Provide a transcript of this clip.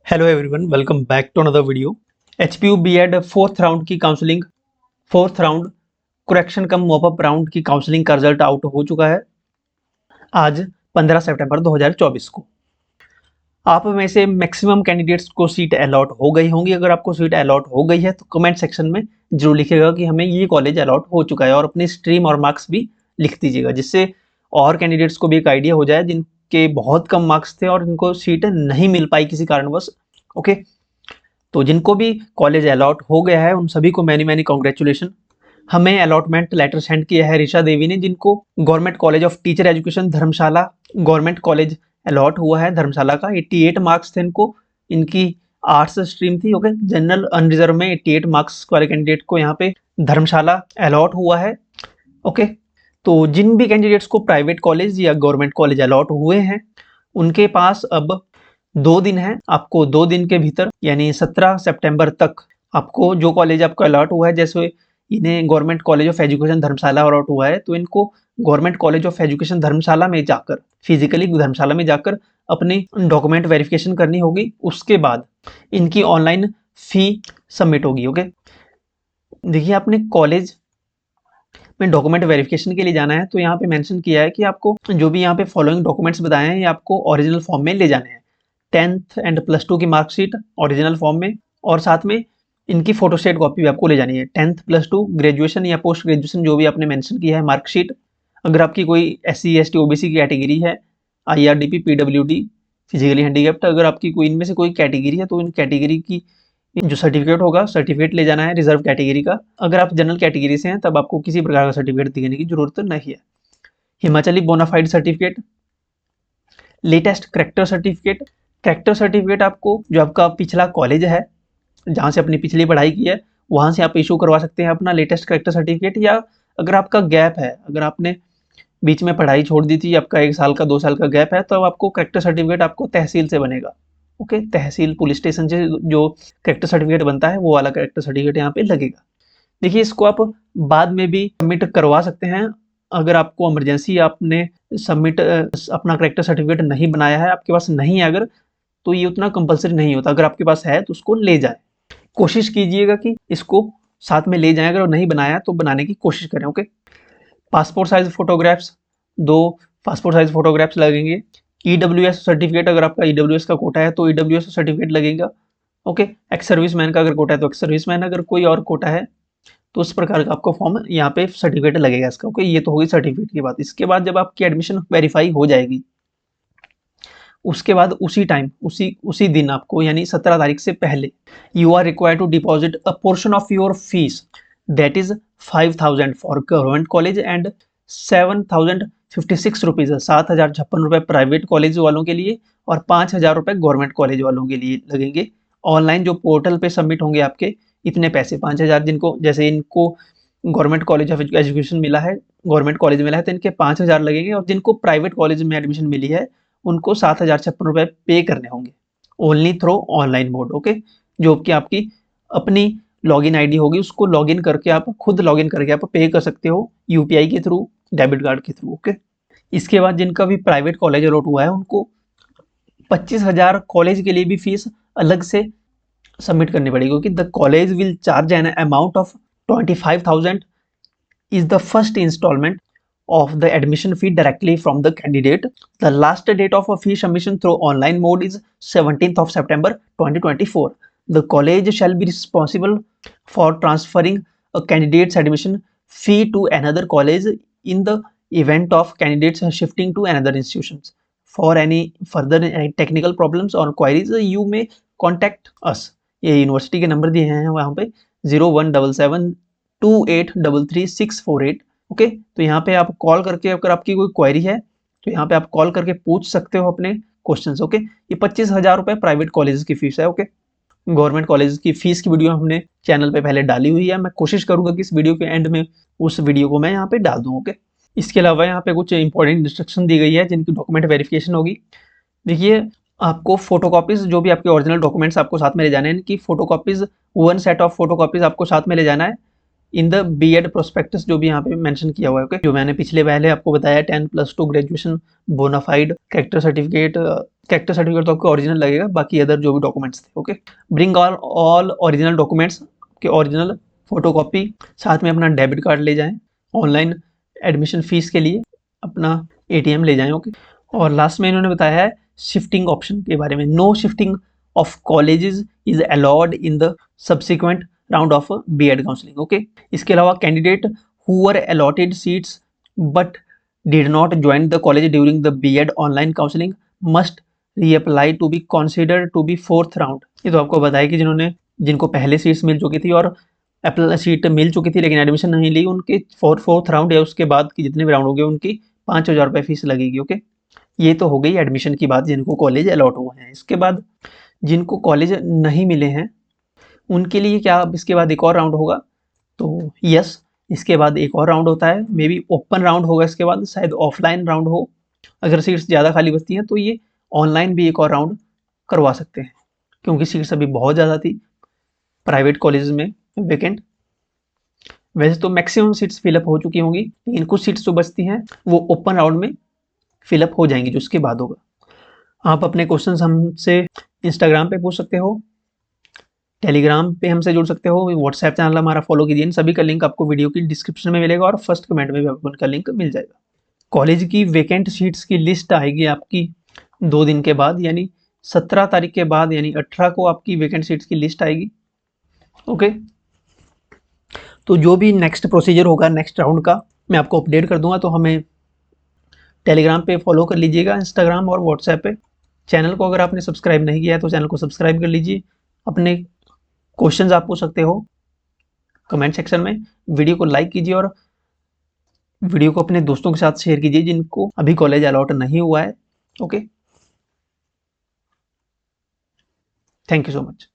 Hello everyone, welcome back to another video. HPU BEd fourth round की counselling, fourth round correction cum mop up round की counselling का result out हो चुका है आज 15 सितंबर 2024 को। आप में से मैक्सिमम कैंडिडेट्स को सीट अलॉट हो गई होंगी। अगर आपको सीट अलॉट हो गई है तो कमेंट सेक्शन में जरूर लिखिएगा कि हमें ये कॉलेज अलॉट हो चुका है, और अपनी स्ट्रीम और मार्क्स भी लिख दीजिएगा, जिससे और कैंडिडेट्स को भी एक आइडिया हो जाए जिनके बहुत कम मार्क्स थे और जिनको सीट नहीं मिल पाई किसी कारणवश। ओके, तो जिनको भी कॉलेज अलॉट हो गया है उन सभी को मैनी मैनी कॉन्ग्रेचुलेशन। हमें अलॉटमेंट लेटर सेंड किया है ऋषा देवी ने, जिनको government college of teacher education Dharamshala government college allot हुआ है धर्मशाला का। 88 मार्क्स थे इनको, इनकी आर्ट्स स्ट्रीम थी। ओके, जनरल अनरिजर्व में 88 मार्क्स वाले कैंडिडेट को यहाँ पे धर्मशाला अलॉट हुआ है। ओके, तो जिन भी कैंडिडेट्स को प्राइवेट कॉलेज या गवर्नमेंट कॉलेज अलॉट हुए हैं उनके पास अब 2 दिन है। आपको 2 दिन के भीतर यानी 17 सितंबर तक आपको जो कॉलेज आपको अलॉट हुआ है, जैसे इन्हें government college of education Dharamshala allot हुआ है, तो इनको government college of education Dharamshala में जाकर, फिजिकली धर्मशाला में जाकर अपनी डॉक्यूमेंट वेरिफिकेशन करनी होगी। उसके बाद इनकी ऑनलाइन फी सबमिट होगी। ओके, देखिए आपने कॉलेज में डॉक्यूमेंट वेरिफिकेशन के लिए जाना है तो यहाँ पे मेंशन किया है कि आपको जो भी यहाँ पे फॉलोइंग डॉक्यूमेंट्स बताए हैं ये आपको ओरिजिनल फॉर्म में ले जाने हैं। 10th एंड +2 की मार्कशीट ओरिजिनल फॉर्म में, और साथ में इनकी फोटोस्टेट कॉपी भी आपको ले जानी है। 10th +2 ग्रेजुएशन या पोस्ट ग्रेजुएशन जो भी आपने मेंशन किया है मार्कशीट। अगर आपकी कोई SC ST OBC की कैटेगरी है, IRDP PWD फिजिकली हैंडीकैप्ड, अगर आपकी कोई इनमें से कोई कैटेगरी है तो इन कैटेगरी की जो सर्टिफिकेट होगा सर्टिफिकेट ले जाना है रिजर्व कैटेगरी का। अगर आप जनरल कैटेगरी से हैं तब आपको किसी प्रकार का सर्टिफिकेट देने की जरूरत नहीं है। Himachali bonafide certificate, latest character certificate. Character certificate आपको जो आपका पिछला कॉलेज है जहाँ से अपनी पिछली पढ़ाई की है वहाँ से आप इशू करवा सकते हैं अपना लेटेस्ट करेक्टर सर्टिफिकेट। या अगर आपका गैप है, अगर आपने बीच में पढ़ाई छोड़ दी थी, आपका 1 साल का 2 साल का गैप है, तो आपको करेक्टर सर्टिफिकेट आपको तहसील से बनेगा। ओके, तहसील पुलिस स्टेशन से जो करेक्टर सर्टिफिकेट बनता है वो वाला करेक्टर सर्टिफिकेट यहाँ पे लगेगा। देखिए इसको आप बाद में भी सबमिट करवा सकते हैं। अगर आपको इमरजेंसी आपने सबमिट अपना करेक्टर सर्टिफिकेट नहीं बनाया है, आपके पास नहीं है अगर, तो ये उतना कंपलसरी नहीं होता। अगर आपके पास है तो उसको ले जाए, कोशिश कीजिएगा कि इसको साथ में ले जाएं। अगर नहीं बनाया तो बनाने की कोशिश करें। Okay, passport size photographs, 2 passport size photographs लगेंगे। EWS सर्टिफिकेट, अगर आपका EWS का कोटा है तो EWS सर्टिफिकेट लगेगा। ओके, एक्स सर्विस मैन का अगर कोटा है तो एक्स सर्विस मैन, अगर कोई और कोटा है तो उस प्रकार का आपको फॉर्म यहाँ पे सर्टिफिकेट लगेगा इसका। ओके, ये तो होगी सर्टिफिकेट की बात। इसके बाद जब आपकी एडमिशन वेरीफाई हो जाएगी उसके बाद उसी टाइम उसी दिन आपको यानी 17 तारीख से पहले you are required to deposit a portion of your fees, that is 5000 for government college and 7056 rupees, 7056 रुपये प्राइवेट कॉलेज वालों के लिए और 5000 रुपये गवर्नमेंट कॉलेज वालों के लिए लगेंगे। ऑनलाइन जो पोर्टल पे सबमिट होंगे आपके इतने पैसे 5000, जिनको जैसे इनको गवर्नमेंट कॉलेज ऑफ एजुकेशन मिला है, गवर्नमेंट कॉलेज मिला है तो इनके 5000 लगेंगे, और जिनको प्राइवेट कॉलेज में एडमिशन मिली है उनको 7056 रुपये पे करने होंगे only through online mode. Okay, जो कि आपकी अपनी लॉगिन आईडी होगी उसको लॉगिन करके आप खुद लॉगिन करके आप पे कर सकते हो UPI के थ्रू, डेबिट कार्ड के थ्रू। ओके, इसके बाद जिनका भी प्राइवेट कॉलेज अलॉट हुआ है उनको 25,000 कॉलेज के लिए भी फीस अलग से सबमिट करनी पड़ेगी, क्योंकि the college will charge an amount of 25,000 is the first installment of the admission fee directly from the candidate. The last date of a fee submission through online mode is 17th of September 2024. The college shall be responsible for transferring a candidate's admission fee to another college in the event of candidates shifting to another institutions. For any further technical problems or queries, you may contact us. ये university के number दिए हैं वहाँ पे 017728333648। Okay, तो यहाँ पे आप कॉल करके अगर आपकी कोई क्वेरी है तो यहाँ पे आप कॉल करके पूछ सकते हो अपने क्वेश्चंस। ओके, ये 25,000 रुपये प्राइवेट कॉलेज की फीस है। ओके, गवर्नमेंट कॉलेज की फीस की वीडियो हमने चैनल पे पहले डाली हुई है, मैं कोशिश करूंगा कि इस वीडियो के एंड में उस वीडियो को मैं यहाँ पे डाल दूँ। ओके, इसके अलावा यहाँ पे कुछ इंपॉर्टेंट इंस्ट्रक्शन दी गई है जिनकी डॉक्यूमेंट वेरिफिकेशन होगी। देखिए आपको फोटोकॉपीज जो भी आपके ओरिजिनल डॉक्यूमेंट्स आपको साथ में ले जाने हैं, इनकी फोटोकॉपीज 1 सेट ऑफ फोटोकॉपीज आपको साथ में ले जाना है। इन द बीएड प्रोस्पेक्टस, जो भी यहाँ पे मेंशन किया हुआ है, ओके, जो मैंने पिछले पहले आपको बताया 10+2 ग्रेजुएशन, बोनाफाइड, कैरेक्टर सर्टिफिकेट तो आपको ओरिजिनल लगेगा, बाकी अदर जो भी डॉक्यूमेंट्स थे, okay. Bring all original documents के ओरिजिनल फोटोकॉपी, साथ में अपना डेबिट कार्ड ले जाएं, ऑनलाइन एडमिशन फीस के लिए अपना ATM ले जाएं, ओके। और लास्ट में इन्होंने बताया है शिफ्टिंग ऑप्शन के बारे में। No shifting of colleges is allowed in the subsequent round of BEd counselling, okay. इसके अलावा candidate who were allotted seats but did not join the college during the BEd online counselling must reapply to be considered to be 4th round. ये तो आपको बताया कि जिनको पहले seats मिल चुकी थी और सीट मिल चुकी थी लेकिन एडमिशन नहीं ली, उनके 4th राउंड या उसके बाद की जितने भी राउंड होंगे उनकी 5,000 रुपये फीस लगेगी, ओके। ये तो हो गई एडमिशन की बात, जिनको कॉलेज अलॉट हुए हैं। इसके बाद जिनको कॉलेज नहीं मिले हैं उनके लिए क्या अब इसके बाद एक और राउंड होगा? तो यस, इसके बाद एक और राउंड होता है, मे बी ओपन राउंड होगा, इसके बाद शायद ऑफलाइन राउंड हो। अगर सीट्स ज़्यादा खाली बचती हैं तो ये ऑनलाइन भी एक और राउंड करवा सकते हैं, क्योंकि सीट्स अभी बहुत ज़्यादा थी प्राइवेट कॉलेज में वैकेंट। वैसे तो मैक्सिमम सीट्स फिलअप हो चुकी होंगी, लेकिन कुछ सीट्स जो बचती हैं वो ओपन राउंड में फिलअप हो जाएंगी, जो उसके बाद होगा। आप अपने क्वेश्चंस हमसे इंस्टाग्राम पे पूछ सकते हो, टेलीग्राम पे हमसे जुड़ सकते हो, व्हाट्सएप चैनल हमारा फॉलो कीजिए। इन सभी का लिंक आपको वीडियो की डिस्क्रिप्शन में मिलेगा और फर्स्ट कमेंट में भी आपको उनका लिंक मिल जाएगा। कॉलेज की वैकेंट सीट्स की लिस्ट आएगी आपकी 2 दिन के बाद, यानी 17 तारीख के बाद, यानी 18 को आपकी वैकेंट सीट्स की लिस्ट आएगी, ओके। तो जो भी नेक्स्ट प्रोसीजर होगा नेक्स्ट राउंड का मैं आपको अपडेट कर दूंगा। तो हमें टेलीग्राम पे फॉलो कर लीजिएगा, इंस्टाग्राम और व्हाट्सएप पे। चैनल को अगर आपने सब्सक्राइब नहीं किया है तो चैनल को सब्सक्राइब कर लीजिए। अपने क्वेश्चंस आप पूछ सकते हो कमेंट सेक्शन में। वीडियो को लाइक कीजिए और वीडियो को अपने दोस्तों के साथ शेयर कीजिए जिनको अभी कॉलेज अलॉट नहीं हुआ है, okay. Thank you so much.